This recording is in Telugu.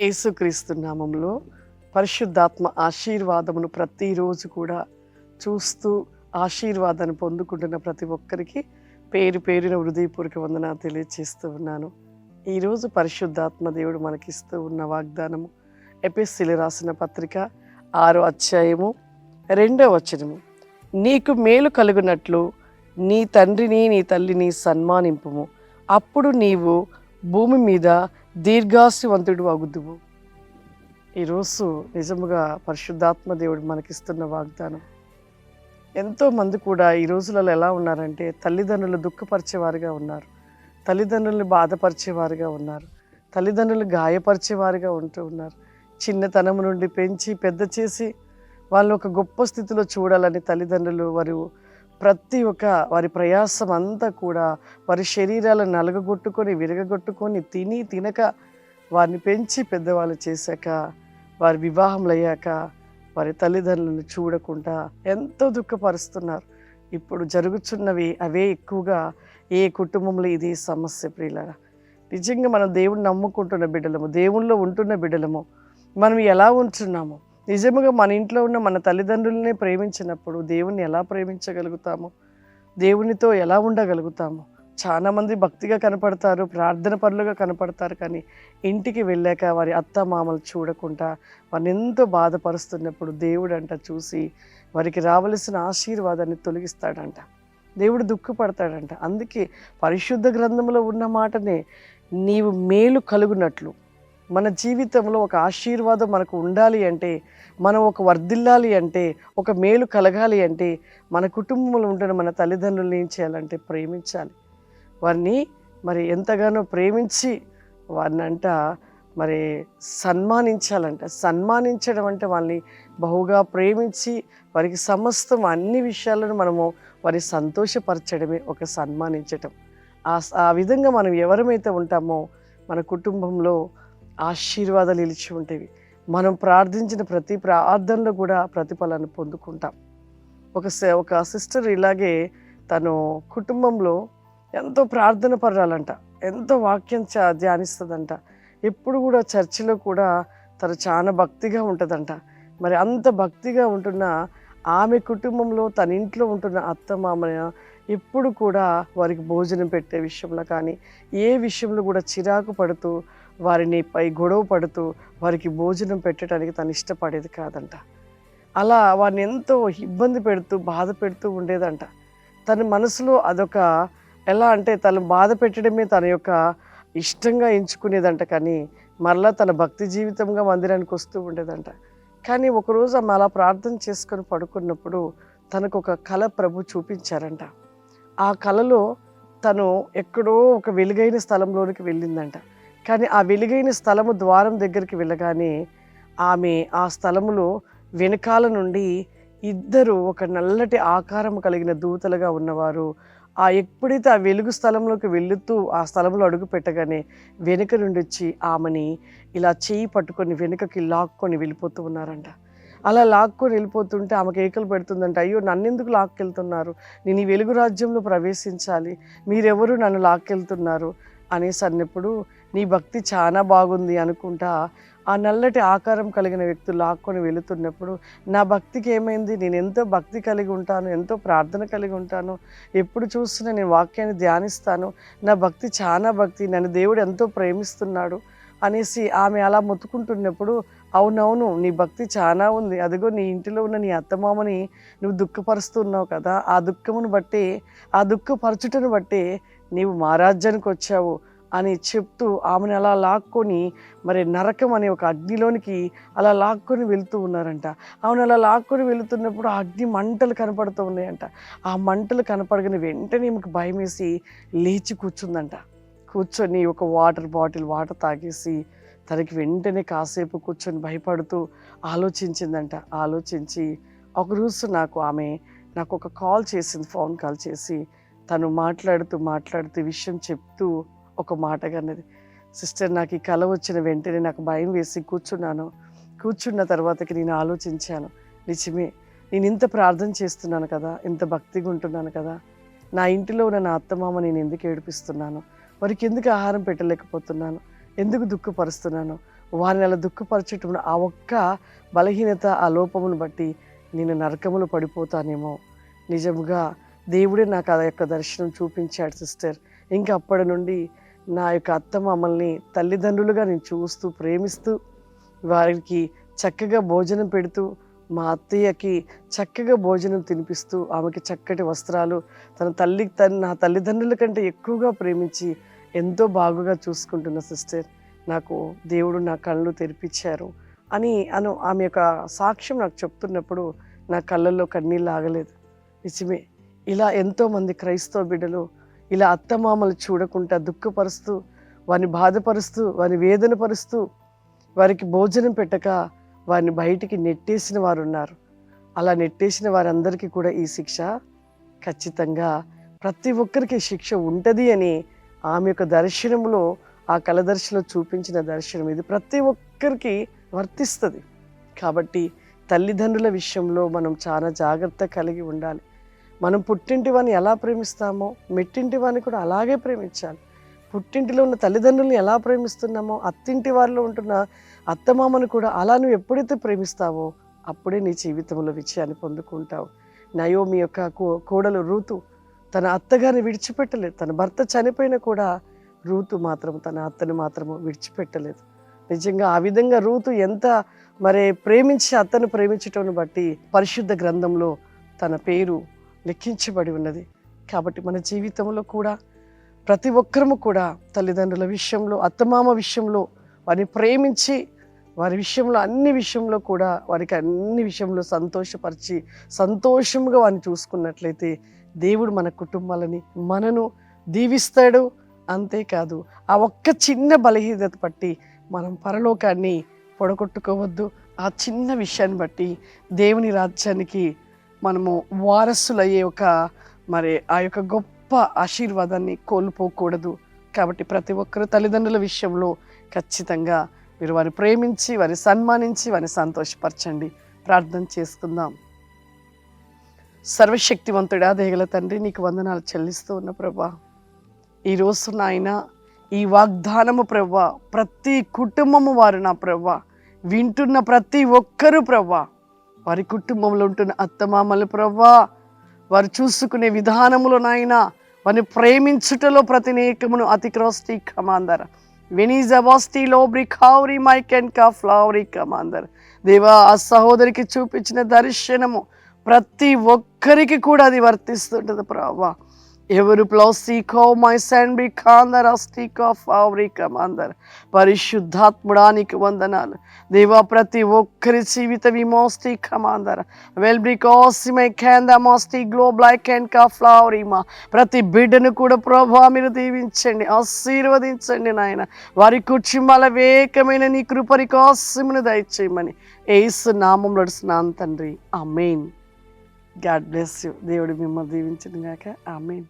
యేసుక్రీస్తు నామములో పరిశుద్ధాత్మ ఆశీర్వాదమును ప్రతిరోజు కూడా చూస్తూ ఆశీర్వాదాన్ని పొందుకుంటున్న ప్రతి ఒక్కరికి పేరు పేరున హృదయపూర్వక వందనాలు తెలియజేస్తూ ఉన్నాను. ఈరోజు పరిశుద్ధాత్మ దేవుడు మనకిస్తూ ఉన్న వాగ్దానము ఎపిఎస్సీలు రాసిన పత్రిక 6వ అధ్యాయము 2వ వచనము. నీకు మేలు కలుగునట్లు నీ తండ్రిని నీ తల్లిని సన్మానింపుము, అప్పుడు నీవు భూమి మీద దీర్ఘాయువంతుడు అగుదువు. ఈరోజు నిజముగా పరిశుద్ధాత్మ దేవుడు మనకిస్తున్న వాగ్దానం. ఎంతోమంది కూడా ఈ రోజులలో ఎలా ఉన్నారంటే తల్లిదండ్రులు దుఃఖపరిచేవారుగా ఉన్నారు, తల్లిదండ్రులను బాధపరిచేవారుగా ఉన్నారు, తల్లిదండ్రులు గాయపరిచేవారుగా ఉంటూ ఉన్నారు. చిన్నతనం నుండి పెంచి పెద్ద చేసి వాళ్ళు ఒక గొప్ప స్థితిలో చూడాలని తల్లిదండ్రులు ప్రతి ఒక్క వారి ప్రయాసం అంతా కూడా వారి శరీరాలను నలగగొట్టుకొని విరగగొట్టుకొని తినక వారిని పెంచి పెద్దవాళ్ళు చేశాక వారి వివాహంలు అయ్యాక వారి తల్లిదండ్రులను చూడకుండా ఎంతో దుఃఖపరుస్తున్నారు. ఇప్పుడు జరుగుతున్నవి అవే ఎక్కువగా ఏ కుటుంబంలో ఇది సమస్య. ప్రియులారా, నిజంగా మనం దేవుడిని నమ్ముకుంటున్న బిడ్డలము, దేవుళ్ళో ఉంటున్న బిడ్డలము, మనం ఎలా ఉంటున్నాము? నిజముగా మన ఇంట్లో ఉన్న మన తల్లిదండ్రులనే ప్రేమించినప్పుడు దేవుణ్ణి ఎలా ప్రేమించగలుగుతాము? దేవునితో ఎలా ఉండగలుగుతాము? చాలామంది భక్తిగా కనపడతారు, ప్రార్థన పరులుగా కనపడతారు, కానీ ఇంటికి వెళ్ళాక వారి అత్త మామలు చూడకుండా వారిని ఎంతో బాధపరుస్తున్నప్పుడు దేవుడు చూసి వారికి రావలసిన ఆశీర్వాదాన్ని తొలగిస్తాడంట. దేవుడు దుఃఖపడతాడంట. అందుకే పరిశుద్ధ గ్రంథంలో ఉన్న మాటనే, నీవు మేలు కలుగునట్లు. మన జీవితంలో ఒక ఆశీర్వాదం మనకు ఉండాలి అంటే, మనం ఒక వర్ధిల్లాలి అంటే, ఒక మేలు కలగాలి అంటే, మన కుటుంబంలో ఉంటున్న మన తల్లిదండ్రులను ఏం చేయాలంటే ప్రేమించాలి. వారిని ఎంతగానో ప్రేమించి వారిని సన్మానించాలంట. సన్మానించడం అంటే వాళ్ళని బహుగా ప్రేమించి వారికి సమస్తం అన్ని విషయాలను మనము వారి సంతోషపరచడమే ఒక సన్మానించటం. ఆ విధంగా మనం ఎవరమైతే ఉంటామో మన కుటుంబంలో ఆశీర్వాదాలు నిలిచి ఉంటాయి. మనం ప్రార్థించిన ప్రతి ప్రార్థనలో కూడా ప్రతిఫలాన్ని పొందుకుంటాం. ఒక సిస్టర్ ఇలాగే తను కుటుంబంలో ఎంతో ప్రార్థన పర్రాలంట, ఎంతో వాక్యం ధ్యానిస్తుందంట, ఎప్పుడు కూడా చర్చిలో కూడా తను చాలా భక్తిగా ఉంటుందంట. అంత భక్తిగా ఉంటున్న ఆమె కుటుంబంలో తన ఇంట్లో ఉంటున్న అత్తమామయ్య ఎప్పుడు కూడా వారికి భోజనం పెట్టే విషయంలో కానీ ఏ విషయంలో కూడా చిరాకు పడుతూ వారిని గొడవ పడుతూ వారికి భోజనం పెట్టడానికి తను ఇష్టపడేది కాదంట. అలా వారిని ఎంతో ఇబ్బంది పెడుతూ బాధ పెడుతూ ఉండేదంట. తన మనసులో అదొక ఎలా అంటే తను బాధ పెట్టడమే తన యొక్క ఇష్టంగా ఎంచుకునేదంట. కానీ మరలా తన భక్తి జీవితంగా మందిరానికి వస్తూ ఉండేదంట. కానీ ఒకరోజు ఆమె అలా ప్రార్థన చేసుకొని పడుకున్నప్పుడు తనకు ఒక కళ ప్రభు చూపించారంట. ఆ కళలో తను ఎక్కడో ఒక వెలుగైన స్థలంలోనికి వెళ్ళిందంట. కానీ ఆ వెలుగైన స్థలము ద్వారం దగ్గరికి వెళ్ళగానే ఆమె ఆ స్థలములో వెనకాల నుండి ఇద్దరు ఒక నల్లటి ఆకారం కలిగిన దూతలుగా ఉన్నవారు ఎప్పుడైతే ఆ వెలుగు స్థలంలోకి వెళుతూ ఆ స్థలంలో అడుగు పెట్టగానే వెనుక నుండి వచ్చి ఆమెని ఇలా చేయి పట్టుకొని వెనుకకి లాక్కొని వెళ్ళిపోతూ ఉన్నారంట. అలా లాక్కొని వెళ్ళిపోతుంటే ఆమెకు ఏకలు పెడుతుందంట, అయ్యో నన్నెందుకు లాక్కెళ్తున్నారు, నేను ఈ వెలుగు రాజ్యంలో ప్రవేశించాలి, మీరెవరు నన్ను లాక్కెళ్తున్నారు అనేసి అన్నప్పుడు, నీ భక్తి చాలా బాగుంది అనుకుంటా ఆ నల్లటి ఆకారం కలిగిన వ్యక్తులు లాక్కొని వెళుతున్నప్పుడు, నా భక్తికి ఏమైంది, నేను ఎంతో భక్తి కలిగి ఉంటాను, ఎంతో ప్రార్థన కలిగి ఉంటాను, ఎప్పుడు చూస్తున్నా నేను వాక్యాన్ని ధ్యానిస్తాను, నా భక్తి చాలా భక్తి, నన్ను దేవుడు ఎంతో ప్రేమిస్తున్నాడు అనేసి ఆమె అలా మొత్తుకుంటున్నప్పుడు, అవునవును నీ భక్తి చాలా ఉంది, అదిగో నీ ఇంటిలో ఉన్న నీ అత్తమామని నువ్వు దుఃఖపరుస్తున్నావు కదా, ఆ దుఃఖమును బట్టి ఆ దుఃఖపరచుటను బట్టి నీవు మా రాజ్యానికి వచ్చావు అని చెప్తూ ఆమెను అలా లాక్కొని నరకం అనే ఒక అగ్నిలోనికి అలా లాక్కొని వెళుతూ ఉన్నారంట. ఆమెను అలా లాక్కొని వెళుతున్నప్పుడు ఆ అగ్ని మంటలు కనపడుతూ ఉన్నాయంట. ఆ మంటలు కనపడగానే వెంటనే ఈమెకు భయం వేసి లేచి కూర్చుందంట. కూర్చొని ఒక బాటిల్ వాటర్ తాగేసి తనకి వెంటనే కాసేపు కూర్చొని భయపడుతూ ఆలోచించిందంట. ఆలోచించి ఒకరోజు నాకు ఒక కాల్ చేసింది, ఫోన్ కాల్ చేసి తను మాట్లాడుతూ విషయం చెప్తూ ఒక మాటగా అన్నది, సిస్టర్ నాకు ఈ కల వచ్చిన వెంటనే నాకు భయం వేసి కూర్చున్న తర్వాతకి నేను ఆలోచించాను, నిజమే నేను ఇంత ప్రార్థన చేస్తున్నాను కదా, ఇంత భక్తిగా ఉంటున్నాను కదా, నా ఇంటిలో ఉన్న నా అత్తమామ నేను ఎందుకు ఏడిపిస్తున్నాను, వారికి ఎందుకు ఆహారం పెట్టలేకపోతున్నాను, ఎందుకు దుఃఖపరుస్తున్నాను, వారిని అలా దుఃఖపరచటం, ఆ ఒక్క బలహీనత, ఆ లోపమును బట్టి నేను నరకములో పడిపోతానేమో. నిజముగా దేవుడే నాకు ఆ యొక్క దర్శనం చూపించాడు సిస్టర్. ఇంకా అప్పటి నుండి నా యొక్క అత్తమామల్ని తల్లిదండ్రులుగా నేను చూస్తూ, ప్రేమిస్తూ, వారికి చక్కగా భోజనం పెడుతూ, మా అత్తయ్యకి చక్కగా భోజనం తినిపిస్తూ, ఆమెకి చక్కటి వస్త్రాలు, నా తల్లిదండ్రుల కంటే ఎక్కువగా ప్రేమించి ఎంతో బాగుగా చూసుకుంటున్న సిస్టర్. నాకు దేవుడు నా కళ్ళు తెరిపించారు అని ఆమె యొక్క సాక్ష్యం నాకు చెప్తున్నప్పుడు నా కళ్ళల్లో కన్నీళ్ళు ఆగలేదు. నిజమే, ఇలా ఎంతోమంది క్రైస్తవ బిడ్డలు ఇలా అత్తమామలు చూడకుండా దుఃఖపరుస్తూ, వారిని బాధపరుస్తూ, వారిని వేదన పరుస్తూ, వారికి భోజనం పెట్టక వారిని బయటికి నెట్టేసిన వారు ఉన్నారు. అలా నెట్టేసిన వారందరికీ కూడా ఈ శిక్ష ఖచ్చితంగా ప్రతి ఒక్కరికి శిక్ష ఉంటుంది అని ఆమె యొక్క దర్శనంలో, ఆ కలదర్శిలో చూపించిన దర్శనం ఇది ప్రతి ఒక్కరికి వర్తిస్తుంది. కాబట్టి తల్లిదండ్రుల విషయంలో మనం చాలా జాగ్రత్త కలిగి ఉండాలి. మనం పుట్టింటి వారిని ఎలా ప్రేమిస్తామో మెట్టింటి వారిని కూడా అలాగే ప్రేమించాలి. పుట్టింటిలో ఉన్న తల్లిదండ్రులను ఎలా ప్రేమిస్తున్నామో అత్తింటి వారిలో ఉంటున్న అత్తమామను కూడా అలా నువ్వు ఎప్పుడైతే ప్రేమిస్తావో అప్పుడే నీ జీవితంలో విజయాన్ని పొందుకుంటావు. నయోమి యొక్క కోడలు రూతు తన అత్తగారిని విడిచిపెట్టలేదు. తన భర్త చనిపోయినా కూడా రూతు మాత్రం తన అత్తని మాత్రము విడిచిపెట్టలేదు. నిజంగా ఆ విధంగా రూతు ఎంత ప్రేమించి అత్తను ప్రేమించటం బట్టి పరిశుద్ధ గ్రంథంలో తన పేరు లిఖించబడి ఉన్నది. కాబట్టి మన జీవితంలో కూడా ప్రతి ఒక్కరము కూడా తల్లిదండ్రుల విషయంలో, అత్తమామ విషయంలో వారిని ప్రేమించి, వారి విషయంలో అన్ని విషయంలో కూడా వారికి అన్ని విషయంలో సంతోషపరిచి సంతోషంగా వారిని చూసుకున్నట్లయితే దేవుడు మన కుటుంబాలని మనను దీవిస్తాడు. అంతేకాదు, ఆ ఒక్క చిన్న బలహీనత బట్టి మనం పరలోకాన్ని పొడగొట్టుకోవద్దు. ఆ చిన్న విషయాన్ని బట్టి దేవుని రాజ్యానికి మనము వారసులయ్యే ఆ యొక్క గొప్ప ఆశీర్వాదాన్ని కోల్పోకూడదు. కాబట్టి ప్రతి ఒక్కరు తల్లిదండ్రుల విషయంలో ఖచ్చితంగా మీరు వారిని ప్రేమించి, వారిని సన్మానించి, వారిని సంతోషపరచండి. ప్రార్థన చేసుకుందాం. సర్వశక్తివంతుడా, దయగల తండ్రి, నీకు వందనాలు చెల్లిస్తూ ఉన్న ప్రభా, ఈరోజు నాయన ఈ వాగ్దానము ప్రభా ప్రతి కుటుంబము వారు నా ప్రభా వింటున్న ప్రతి ఒక్కరూ ప్రభా, వారి కుటుంబంలో ఉంటున్న అత్తమామలు ప్రభా, వారు చూసుకునే విధానములో నాయన వారిని ప్రేమించుటలో ప్రతినేకమును అతిక్రోస్టీ కమాందర వెనీజవాస్టీ లోబ్రి ఖావరి మైకెన్ కా ఫ్లవరీ కమాందర్. దేవా, ఆ సహోదరికి చూపించిన దర్శనము ప్రతి ఒక్కరికి కూడా అది వర్తిస్తుంటుంది ప్రభా. ఎవరు ప్లౌసీకో మై శాండ్బి ఖాందర్ అస్టీకో ఫావరీ కమాందర్. పరిశుద్ధాత్ముడానికి వందనాలు దేవా. ప్రతి ఒక్కరి జీవిత విమోస్టీ కమాందర్ వెల్బ్రికోసిమై ఖాంద మోస్టీ గ్లోబ్లైక్ అండ్ కా ఫ్లవరీమా. ప్రతి బిడ్డను కూడా ప్రభా మీరు దీవించండి, ఆశీర్వదించండి నాయన. వారి కుటుంబాల వేకమైన నీ కృపరి కోసమును దయచేయమని యేసు నామములో అడుగుతున్నాను తండ్రి, ఆమేన్. God bless you. దేవుడు మిమ్మల్ని దీవించును గాక. ఆమేన్.